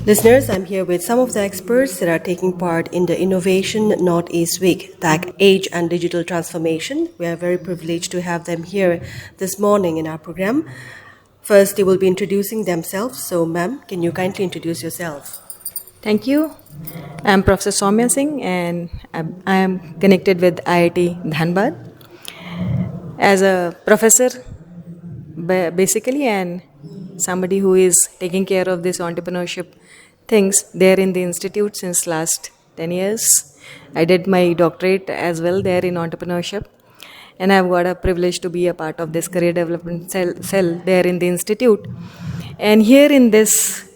Listeners, I'm here with some of the experts that are taking part in the Innovation Northeast Week, Tech, Age and Digital Transformation. We are very privileged to have them here this morning in our program. First, they will be introducing themselves. So, ma'am, can you kindly introduce yourself? Thank you. I'm Professor Saumya Singh and I am connected with IIT Dhanbad as a professor basically and somebody who is taking care of this entrepreneurship things there in the institute since last 10 years. I did my doctorate as well there in entrepreneurship and I've got a privilege to be a part of this career development cell there in the institute. And here in this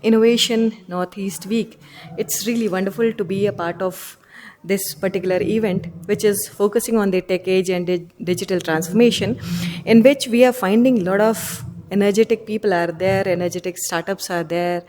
Innovation Northeast Week, it's really wonderful to be a part of this particular event, which is focusing on the tech age and digital transformation, in which we are finding a lot of energetic people are there, energetic startups are there,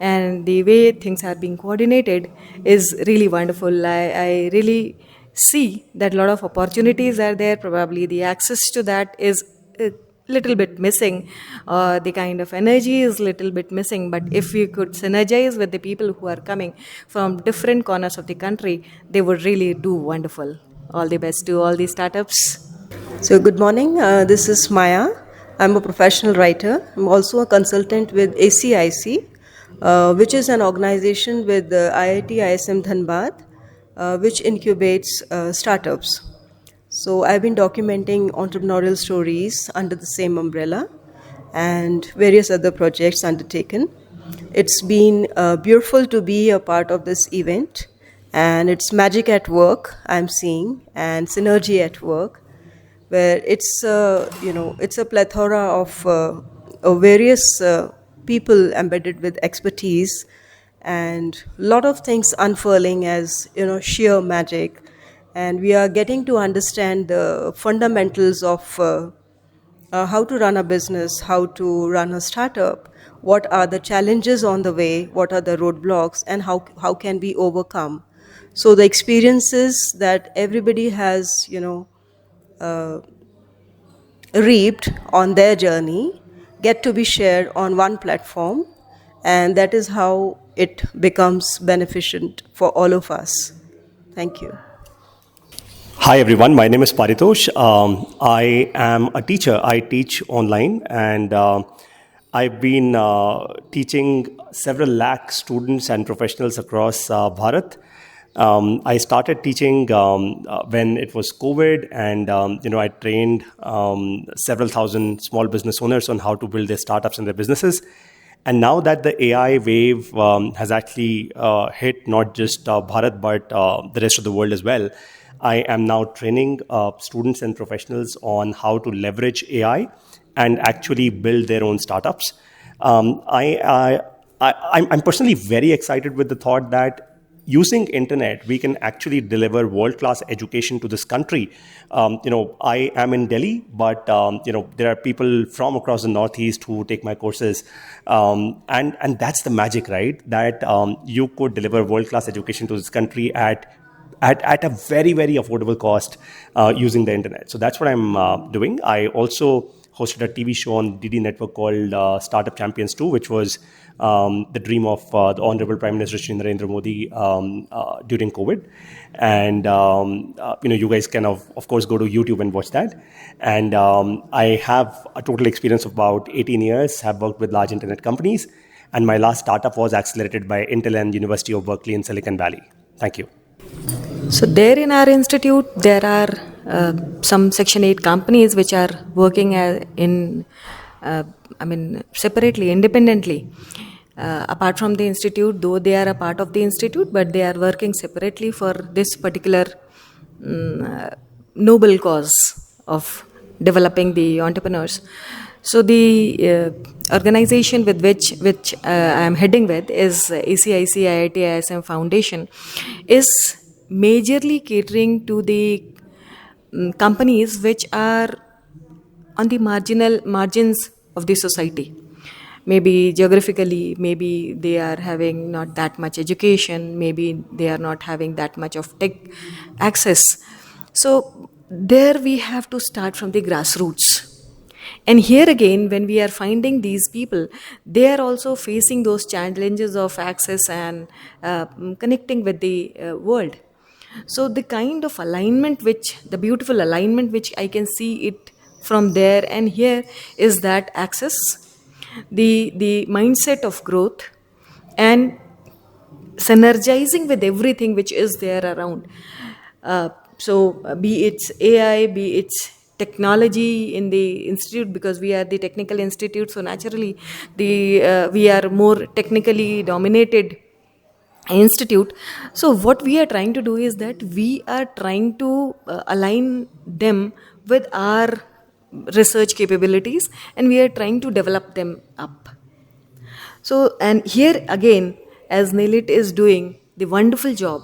and the way things are being coordinated is really wonderful. I really see that a lot of opportunities are there. Probably the access to that is a little bit missing, the kind of energy is little bit missing. But if we could synergize with the people who are coming from different corners of the country, they would really do wonderful. All the best to all the startups. So, good morning. This is Maya. I'm a professional writer. I'm also a consultant with ACIC, which is an organization with the IIT ISM Dhanbad, which incubates startups. So I've been documenting entrepreneurial stories under the same umbrella and various other projects undertaken. It's been beautiful to be a part of this event, and it's magic at work I'm seeing and synergy at work, where it's a plethora of various people embedded with expertise and a lot of things unfurling as sheer magic. And we are getting to understand the fundamentals of how to run a business, how to run a startup, what are the challenges on the way, what are the roadblocks, and how can we overcome. So the experiences that everybody has, reaped on their journey get to be shared on one platform, and that is how it becomes beneficent for all of us. Thank you. Hi everyone, my name is Paritosh. I am a teacher. I teach online and I've been teaching several lakh students and professionals across Bharat. I started teaching when it was COVID and I trained several thousand small business owners on how to build their startups and their businesses. And now that the AI wave has actually hit not just Bharat but the rest of the world as well, I am now training students and professionals on how to leverage AI and actually build their own startups. I'm personally very excited with the thought that using internet, we can actually deliver world-class education to this country. I am in Delhi, but there are people from across the Northeast who take my courses, and that's the magic, right? That you could deliver world-class education to this country at a very, very affordable cost using the internet. So that's what I'm doing. I also hosted a TV show on DD Network called Startup Champions 2, which was the dream of the Honorable Prime Minister Shri Narendra Modi during COVID. And, you guys can, of course, go to YouTube and watch that. And I have a total experience of about 18 years, have worked with large internet companies. And my last startup was accelerated by Intel and University of Berkeley in Silicon Valley. Thank you. So there in our institute, there are some Section 8 companies which are working separately, independently. Apart from the institute, though they are a part of the institute, but they are working separately for this particular noble cause of developing the entrepreneurs. So the organization with which I am heading with is ACIC IIT ISM Foundation, is majorly catering to the companies which are on the margins of the society. Maybe geographically, maybe they are having not that much education, maybe they are not having that much of tech access. So there we have to start from the grassroots. And here again, when we are finding these people, they are also facing those challenges of access and connecting with the world. So the kind of alignment, the beautiful alignment which I can see it from there and here, is that access, the mindset of growth, and synergizing with everything which is there around. Be it AI, be it technology in the institute, because we are the technical institute, so naturally we are more technically dominated institute. So what we are trying to do is that we are trying to align them with our research capabilities, and we are trying to develop them up. So, and here again, as NIELIT is doing the wonderful job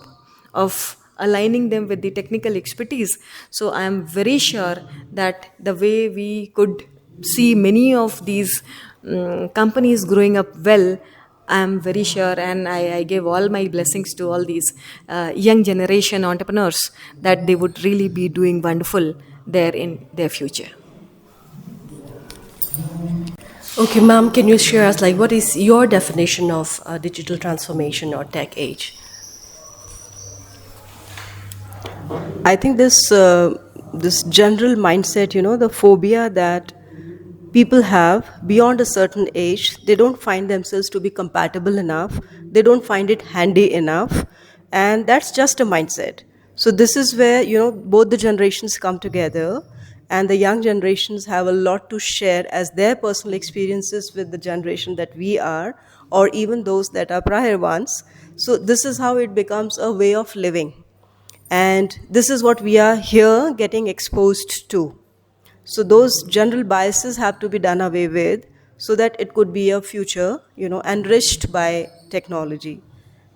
of aligning them with the technical expertise, so I am very sure that the way we could see many of these companies growing up well, I am very sure, and I give all my blessings to all these young generation entrepreneurs, that they would really be doing wonderful there in their future. Okay, ma'am, can you share us, like, what is your definition of digital transformation or tech age? I think this general mindset, the phobia that people have beyond a certain age, they don't find themselves to be compatible enough, they don't find it handy enough, and that's just a mindset. So this is where both the generations come together, and the young generations have a lot to share as their personal experiences with the generation that we are, or even those that are prior ones. So this is how it becomes a way of living, and this is what we are here getting exposed to. So those general biases have to be done away with, so that it could be a future, enriched by technology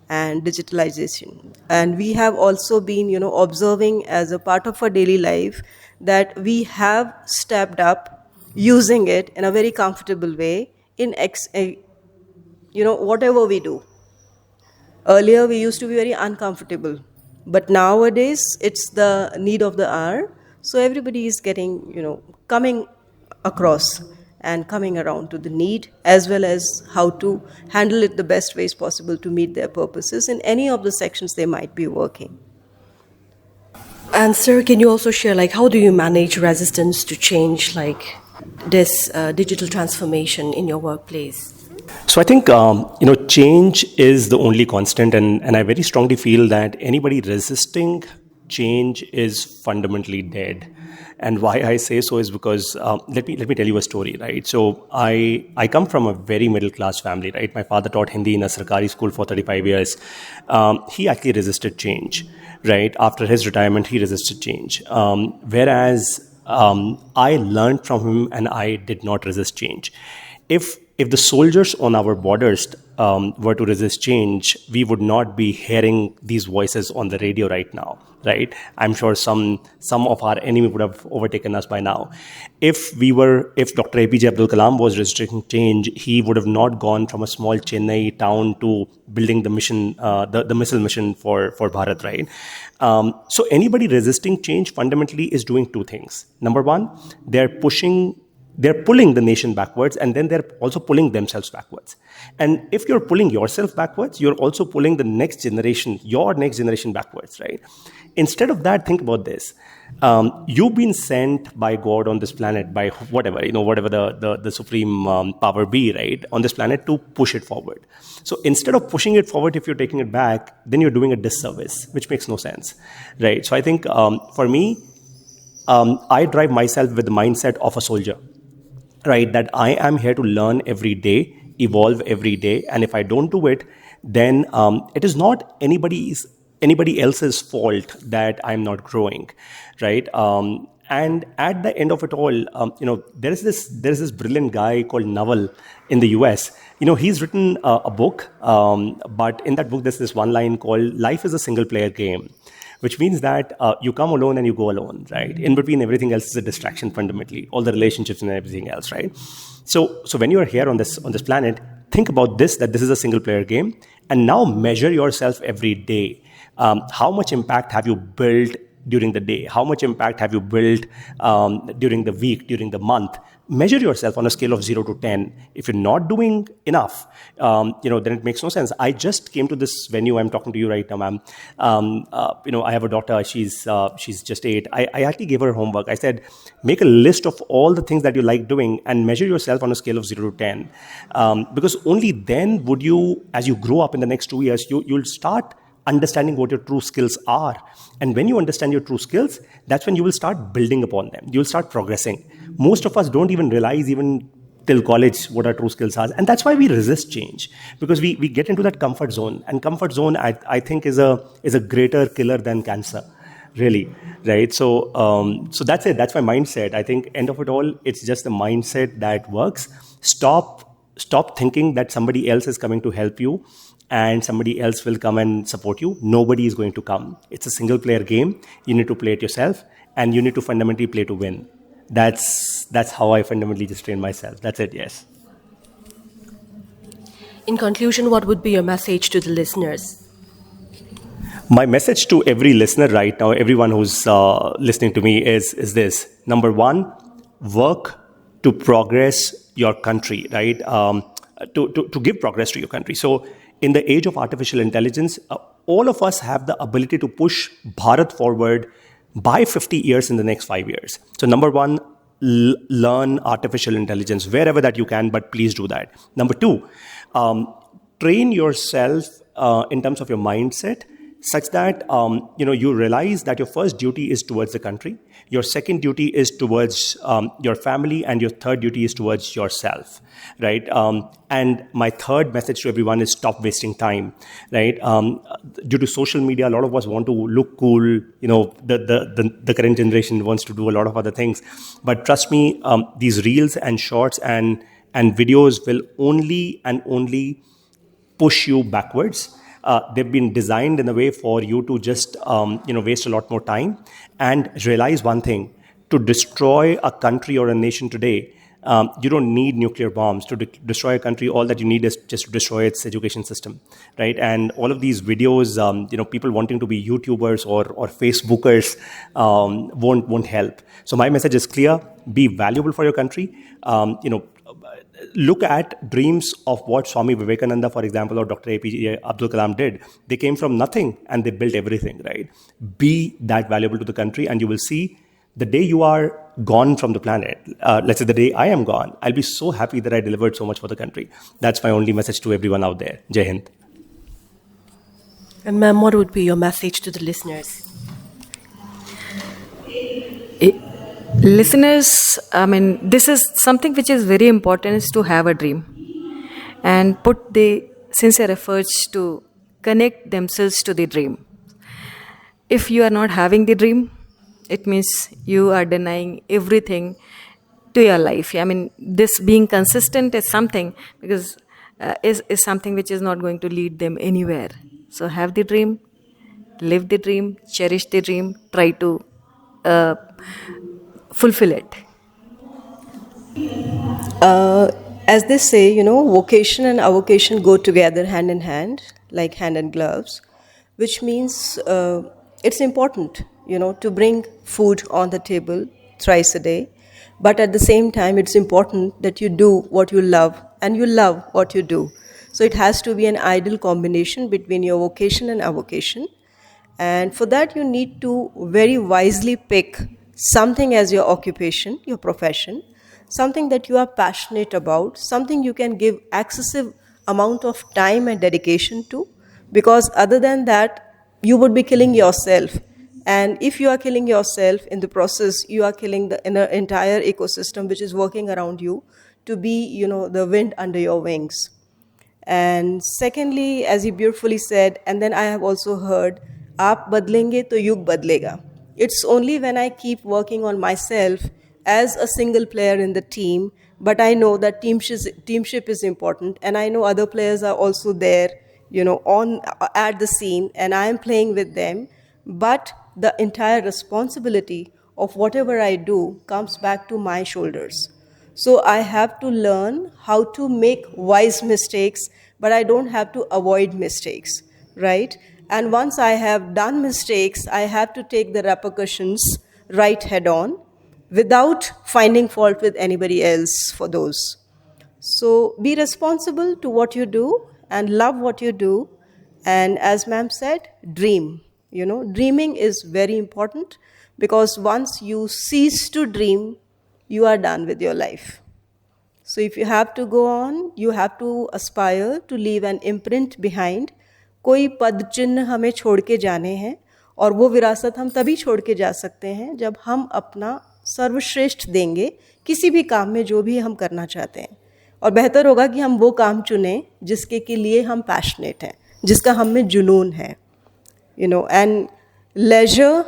and digitalization. And we have also been, observing as a part of our daily life that we have stepped up using it in a very comfortable way in whatever we do. Earlier, we used to be very uncomfortable, but nowadays it's the need of the hour. So everybody is getting, coming across and coming around to the need, as well as how to handle it the best ways possible to meet their purposes in any of the sections they might be working. And sir, can you also share, like, how do you manage resistance to change, like this digital transformation in your workplace? So I think change is the only constant, and I very strongly feel that anybody resisting change is fundamentally dead. And why I say so is because let me tell you a story, right? So I come from a very middle class family, right? My father taught Hindi in a Sarkari school for 35 years. He actually resisted change, right? After his retirement, he resisted change. Whereas I learned from him, and I did not resist change. If the soldiers on our borders were to resist change, we would not be hearing these voices on the radio right now, right? I'm sure some of our enemy would have overtaken us by now. If Dr. APJ Abdul Kalam was resisting change, he would have not gone from a small Chennai town to building the mission, the missile mission for Bharat, right? So anybody resisting change fundamentally is doing two things. Number one, they're pulling the nation backwards, and then they're also pulling themselves backwards. And if you're pulling yourself backwards, you're also pulling the next generation, your next generation backwards, right? Instead of that, think about this. You've been sent by God on this planet, by whatever the supreme power be, right, on this planet to push it forward. So instead of pushing it forward, if you're taking it back, then you're doing a disservice, which makes no sense, right? So I think for me, I drive myself with the mindset of a soldier, right? That I am here to learn every day, evolve every day, and if I don't do it, then it is not anybody else's fault that I'm not growing, right? And at the end of it all, there is this brilliant guy called Naval in the US. He's written a book, but in that book there's this one line called "Life is a single player game," which means that you come alone and you go alone, right? In between, everything else is a distraction fundamentally, all the relationships and everything else, right? So when you are here on this planet, think about this, that this is a single player game, and now measure yourself every day. How much impact have you built during the day? How much impact have you built during the week, during the month? Measure yourself on a scale of 0 to 10. If you're not doing enough, then it makes no sense. I just came to this venue. I'm talking to you right now, ma'am. I have a daughter. She's just 8. I actually gave her homework. I said, make a list of all the things that you like doing and measure yourself on a scale of 0 to 10. Because only then would you, as you grow up in the next 2 years, you'll start understanding what your true skills are. And when you understand your true skills, that's when you will start building upon them. You'll start progressing. Most of us don't even realize, even till college, what our true skills are. And that's why we resist change, because we get into that comfort zone. And comfort zone, I think, is a greater killer than cancer, really, right? So that's it. That's my mindset. I think end of it all, it's just the mindset that works. Stop thinking that somebody else is coming to help you and somebody else will come and support you. Nobody is going to come. It's a single player game. You need to play it yourself, and you need to fundamentally play to win. That's how I fundamentally just train myself. That's it, yes. In conclusion, what would be your message to the listeners? My message to every listener right now, everyone who's listening to me is this. Number one, work to progress your country, right? To give progress to your country. So in the age of artificial intelligence, all of us have the ability to push Bharat forward by 50 years in the next 5 years. So number one, learn artificial intelligence wherever that you can, but please do that. Number two, train yourself in terms of your mindset such that you realize that your first duty is towards the country, your second duty is towards your family, and your third duty is towards yourself, right? And my third message to everyone is stop wasting time, right? Due to social media, a lot of us want to look cool. The current generation wants to do a lot of other things, but trust me, these reels and shorts and videos will only push you backwards. They've been designed in a way for you to just waste a lot more time. And realize one thing: to destroy a country or a nation today, you don't need nuclear bombs. To destroy a country, all that you need is just to destroy its education system, right? And all of these videos, people wanting to be YouTubers or Facebookers won't help. So my message is clear: be valuable for your country. Look at dreams of what Swami Vivekananda, for example, or Dr. APJ Abdul Kalam did. They came from nothing and they built everything, right? Be that valuable to the country, and you will see the day you are gone from the planet, let's say the day I am gone, I'll be so happy that I delivered so much for the country. That's my only message to everyone out there. Jai Hind. And ma'am, what would be your message to the listeners? Listeners, this is something which is very important, is to have a dream and put the sincere efforts to connect themselves to the dream. If you are not having the dream, it means you are denying everything to your life. This being consistent is something, because is something which is not going to lead them anywhere. So have the dream, live the dream, cherish the dream, try to fulfill it. As they say, vocation and avocation go together hand in hand, like hand and gloves, which means it's important, to bring food on the table thrice a day. But at the same time, it's important that you do what you love and you love what you do. So it has to be an ideal combination between your vocation and avocation. And for that, you need to very wisely pick something as your occupation, your profession, something that you are passionate about, something you can give excessive amount of time and dedication to, because other than that, you would be killing yourself. And if you are killing yourself in the process, you are killing the entire ecosystem which is working around you to be, the wind under your wings. And secondly, as you beautifully said, and then I have also heard, "Aap badlenge to yug badlega." It's only when I keep working on myself as a single player in the team, but I know that teamship is important, and I know other players are also there, at the scene, and I am playing with them. But the entire responsibility of whatever I do comes back to my shoulders. So I have to learn how to make wise mistakes, but I don't have to avoid mistakes, right? And once I have done mistakes, I have to take the repercussions right head on without finding fault with anybody else for those. So be responsible to what you do and love what you do. And as ma'am said, dream. Dreaming is very important, because once you cease to dream, you are done with your life. So if you have to go on, you have to aspire to leave an imprint behind. कोई पद चिन्ह हमें छोड़ के जाने हैं, और वो विरासत हम तभी छोड़ के जा सकते हैं जब हम अपना सर्वश्रेष्ठ देंगे किसी भी काम में जो भी हम करना चाहते हैं. और बेहतर होगा कि हम वो काम चुनें जिसके के लिए हम पैशनेट हैं, जिसका हम में जुनून है. And leisure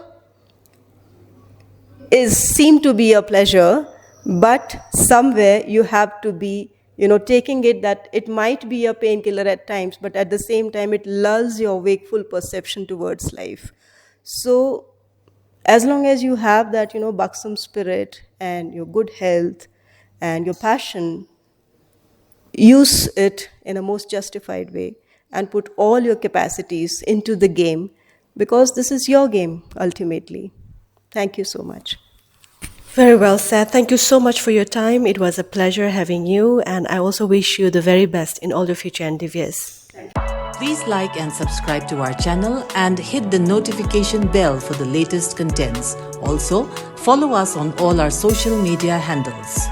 seem to be a pleasure, but somewhere you have to be taking it that it might be a painkiller at times, but at the same time it lulls your wakeful perception towards life. So as long as you have that buxom spirit and your good health and your passion, use it in a most justified way and put all your capacities into the game, because this is your game ultimately. Thank you so much. Very well said. Thank you so much for your time. It was a pleasure having you, and I also wish you the very best in all your future endeavors. Please like and subscribe to our channel and hit the notification bell for the latest contents. Also, follow us on all our social media handles.